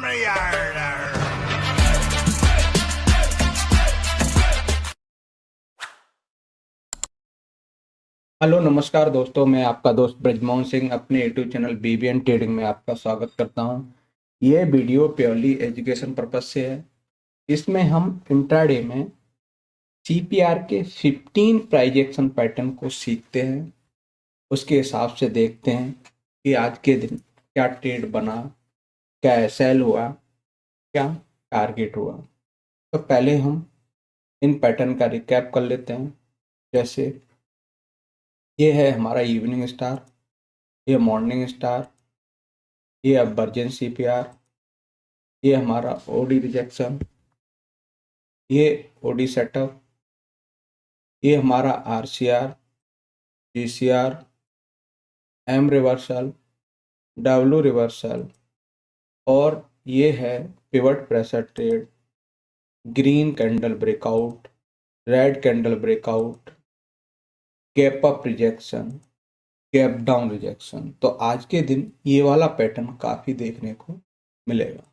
Hello नमस्कार दोस्तों, मैं आपका दोस्त ब्रजमोहन सिंह अपने यूट्यूब चैनल बीबीएन ट्रेडिंग में आपका स्वागत करता हूं। ये वीडियो प्योरली एजुकेशन पर्पज से है। इसमें हम इंट्राडे में सीपीआर के 15 प्राइज एक्शन पैटर्न को सीखते हैं। उसके हिसाब से देखते हैं कि आज के दिन क्या ट्रेड बना, क्या सेल हुआ, क्या टारगेट हुआ। तो पहले हम इन पैटर्न का रिकैप कर लेते हैं। जैसे ये है हमारा इवनिंग स्टार, ये मॉर्निंग स्टार, ये अपवर्जन सीपीआर, ये हमारा ओडी रिजेक्शन, ये ओडी सेटअप, ये हमारा RCR, GCR, M reversal, W reversal, और ये है pivot pressure trade, green candle breakout, red candle breakout, gap up rejection, gap down rejection. तो आज के दिन ये वाला पैटर्न काफ़ी देखने को मिलेगा।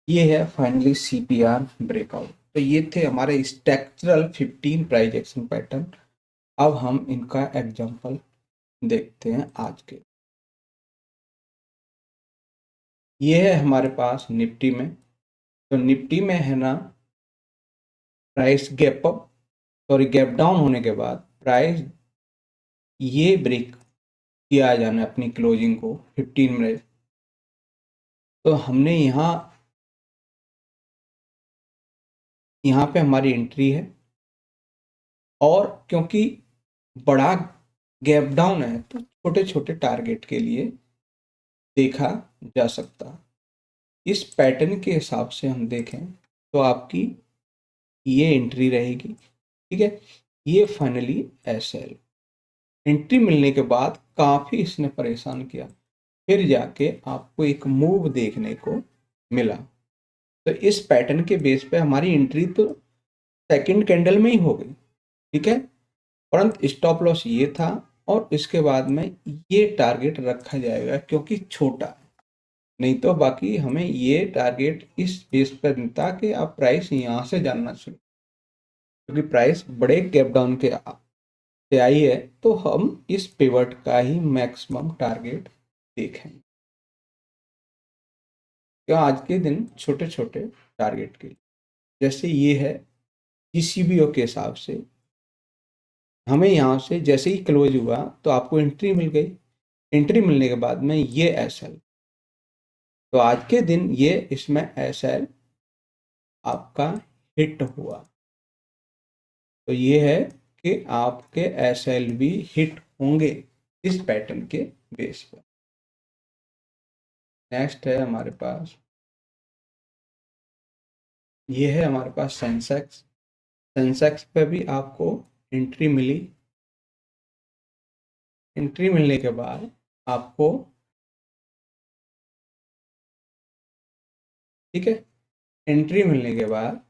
ये है फाइनली सीपीआर ब्रेकआउट। तो ये थे हमारे स्ट्रक्चरल 15 प्राइज एक्शन पैटर्न। अब हम इनका एग्जांपल देखते हैं आज के। ये है हमारे पास निफ्टी में। तो निफ्टी में है ना, price gap up sorry gap down होने के बाद प्राइस ये ब्रेक किया जाना है अपनी क्लोजिंग को 15 में। तो हमने यहाँ पे हमारी एंट्री है, और क्योंकि बड़ा गैप डाउन है तो छोटे छोटे टारगेट के लिए देखा जा सकता। इस पैटर्न के हिसाब से हम देखें तो आपकी ये एंट्री रहेगी, ठीक है। ये फाइनली एसएल एंट्री मिलने के बाद काफ़ी इसने परेशान किया, फिर जाके आपको एक मूव देखने को मिला। तो इस पैटर्न के बेस पे हमारी एंट्री तो सेकंड कैंडल में ही हो गई, ठीक है, परंतु स्टॉप लॉस ये था, और इसके बाद में ये टारगेट रखा जाएगा क्योंकि छोटा है। नहीं तो बाकी हमें ये टारगेट इस बेस पर मिलता कि आप प्राइस यहाँ से जानना शुरू, क्योंकि प्राइस बड़े गैप डाउन के से आई है, तो हम इस पिवट का ही मैक्सिमम टारगेट देखें। क्या आज के दिन छोटे छोटे टारगेट के लिए, जैसे ये है जीसीबीओ के हिसाब से हमें यहाँ से जैसे ही क्लोज हुआ तो आपको एंट्री मिल गई। एंट्री मिलने के बाद में ये एसएल, तो आज के दिन ये इसमें एसएल आपका हिट हुआ। तो ये है कि आपके एसएल भी हिट होंगे इस पैटर्न के बेस पर। नेक्स्ट है हमारे पास, ये है हमारे पास सेंसेक्स। सेंसेक्स पे भी आपको एंट्री मिली। एंट्री मिलने के बाद आपको, ठीक है, एंट्री मिलने के बाद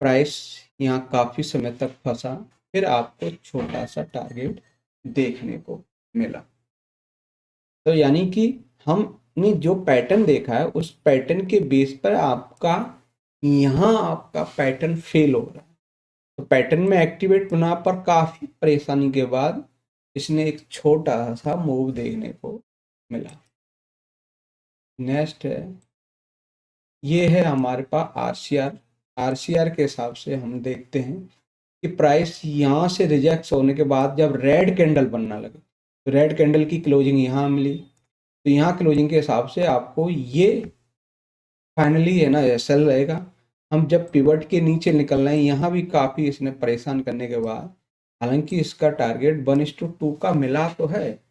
प्राइस यहाँ काफ़ी समय तक फंसा, फिर आपको छोटा सा टारगेट देखने को मिला। तो यानी कि हमने जो पैटर्न देखा है उस पैटर्न के बेस पर आपका यहाँ आपका पैटर्न फेल हो रहा है। तो पैटर्न में एक्टिवेट होना पर काफ़ी परेशानी के बाद इसने एक छोटा सा मूव देखने को मिला। नेक्स्ट है, ये है हमारे पास आरसीआर। आरसीआर के हिसाब से हम देखते हैं कि प्राइस यहाँ से रिजेक्ट होने के बाद जब रेड कैंडल बनना लगे, तो रेड कैंडल की क्लोजिंग यहाँ मिली, तो यहाँ क्लोजिंग के हिसाब से आपको ये फाइनली है ना एसएल रहेगा। हम जब पिवट के नीचे निकल रहे हैं, यहाँ भी काफ़ी इसने परेशान करने के बाद, हालांकि इसका टारगेट 1:2 का मिला तो है,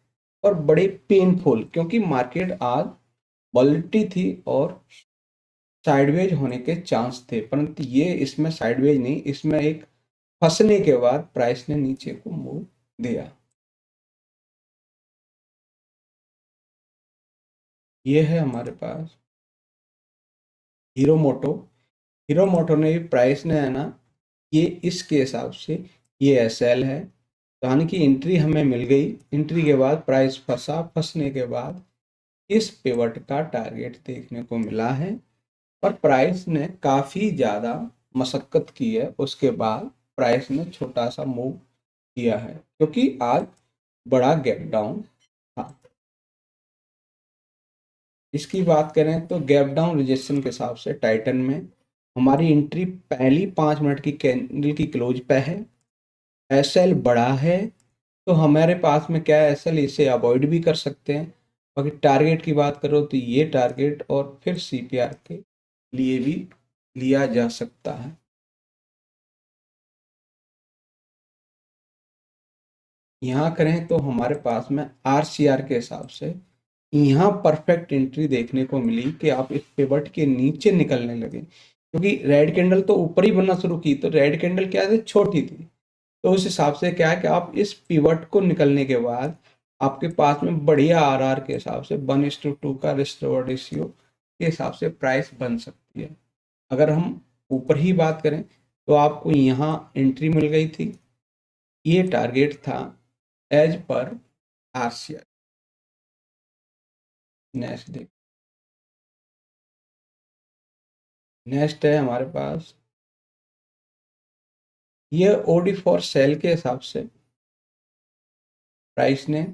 और बड़े पेनफुल, क्योंकि मार्केट आज वॉलेटिलिटी थी और साइडवेज होने के चांस थे, परंतु ये इसमें साइडवेज नहीं, इसमें एक फंसने के बाद प्राइस ने नीचे को मूव दिया। ये है हमारे पास हीरो मोटो। हीरो मोटो ने भी प्राइस ने है ना, ये इसके हिसाब से ये एसएल है, तो यानी कि एंट्री हमें मिल गई। एंट्री के बाद प्राइस फंसा, फंसने के बाद इस पिवट का टारगेट देखने को मिला है और प्राइस ने काफ़ी ज़्यादा मशक्कत की है, उसके बाद प्राइस ने छोटा सा मूव किया है क्योंकि आज बड़ा गैप डाउन था। इसकी बात करें तो गैप डाउन रिजेक्शन के हिसाब से टाइटन में हमारी एंट्री पहली 5 मिनट की कैंडल की क्लोज पे है। एसएल बड़ा है तो हमारे पास में क्या है, एसएल इसे अवॉइड भी कर सकते हैं। बाकी टारगेट की बात करो तो ये टारगेट और फिर सीपीआर के लिए भी लिया जा सकता है। यहाँ करें तो हमारे पास में आरसीआर के हिसाब से यहाँ परफेक्ट एंट्री देखने को मिली कि आप इस पिवट के नीचे निकलने लगे क्योंकि रेड कैंडल तो ऊपर ही बनना शुरू की, तो रेड कैंडल क्या थी, छोटी थी। तो उस हिसाब से क्या है कि आप इस पिवट को निकलने के बाद आपके पास में बढ़िया आरआर के हिसाब से 1:2 का रिस्क रिवॉर्ड रेशियो के हिसाब से प्राइस बन सकती है। अगर हम ऊपर ही बात करें तो आपको यहाँ एंट्री मिल गई थी, ये टारगेट था एज पर आरसीआर। नेक्स्ट देख, नेक्स्ट है हमारे पास ये ओडी फॉर सेल के हिसाब से प्राइस ने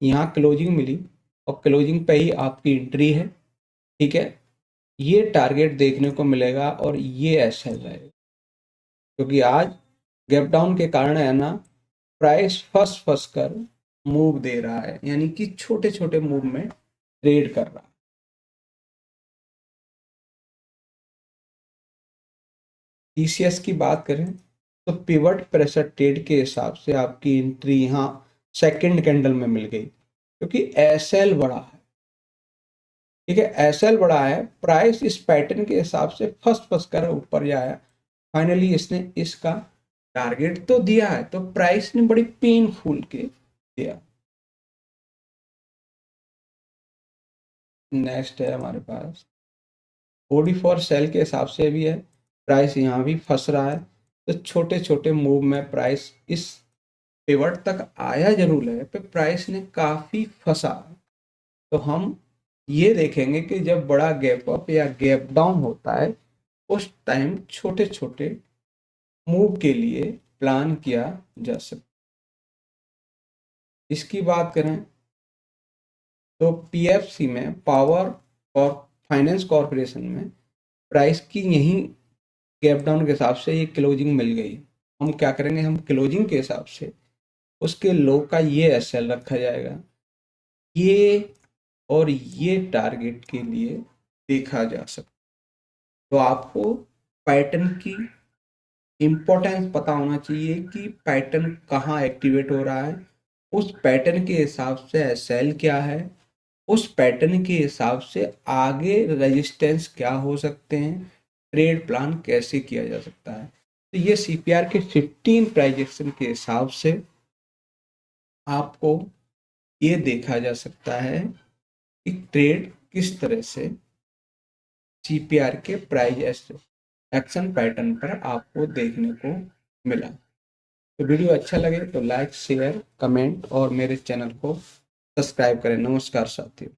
यहाँ क्लोजिंग मिली और क्लोजिंग पे ही आपकी एंट्री है। ठीक है, ये टारगेट देखने को मिलेगा और ये ऐसा रहेगा क्योंकि आज गैप डाउन के कारण है ना, प्राइस फंस फंस कर मूव दे रहा है, यानी कि छोटे छोटे मूव में ट्रेड कर रहा है। टीसीएस की बात करें तो पिवट प्रेशर ट्रेड के हिसाब से आपकी एंट्री यहाँ सेकंड कैंडल में मिल गई क्योंकि एसएल बड़ा है। ठीक है, एसएल बड़ा है, प्राइस इस पैटर्न के हिसाब से फंस फंस कर ऊपर जाया। फाइनली इसने इसका टारगेट तो दिया है, तो प्राइस ने बड़ी पेनफुल के दिया। नेक्स्ट है हमारे पास ओडी फॉर सेल के हिसाब से भी है, प्राइस यहाँ भी फंस रहा है। तो छोटे छोटे मूव में प्राइस इस पिवट तक आया जरूर है, पर प्राइस ने काफी फंसा। तो हम ये देखेंगे कि जब बड़ा गैप अप या गैप डाउन होता है उस टाइम छोटे छोटे मूव के लिए प्लान किया जा सकता है। इसकी बात करें तो पीएफसी में पावर और फाइनेंस कॉरपोरेशन में प्राइस की यहीं गैप डाउन के हिसाब से ये क्लोजिंग मिल गई। हम क्या करेंगे, हम क्लोजिंग के हिसाब से उसके लो का ये एसएल रखा जाएगा, ये और ये टारगेट के लिए देखा जा सकता। तो आपको पैटर्न की इम्पोर्टेंस पता होना चाहिए कि पैटर्न कहाँ एक्टिवेट हो रहा है, उस पैटर्न के हिसाब से एसएल क्या है, उस पैटर्न के हिसाब से आगे रेजिस्टेंस क्या हो सकते हैं, ट्रेड प्लान कैसे किया जा सकता है। तो ये सीपीआर के 15 प्राइजेक्शन के हिसाब से आपको ये देखा जा सकता है कि ट्रेड किस तरह से सीपीआर के प्राइस एक्शन पैटर्न पर आपको देखने को मिला। तो वीडियो अच्छा लगे तो लाइक शेयर कमेंट और मेरे चैनल को सब्सक्राइब करें। नमस्कार साथियों।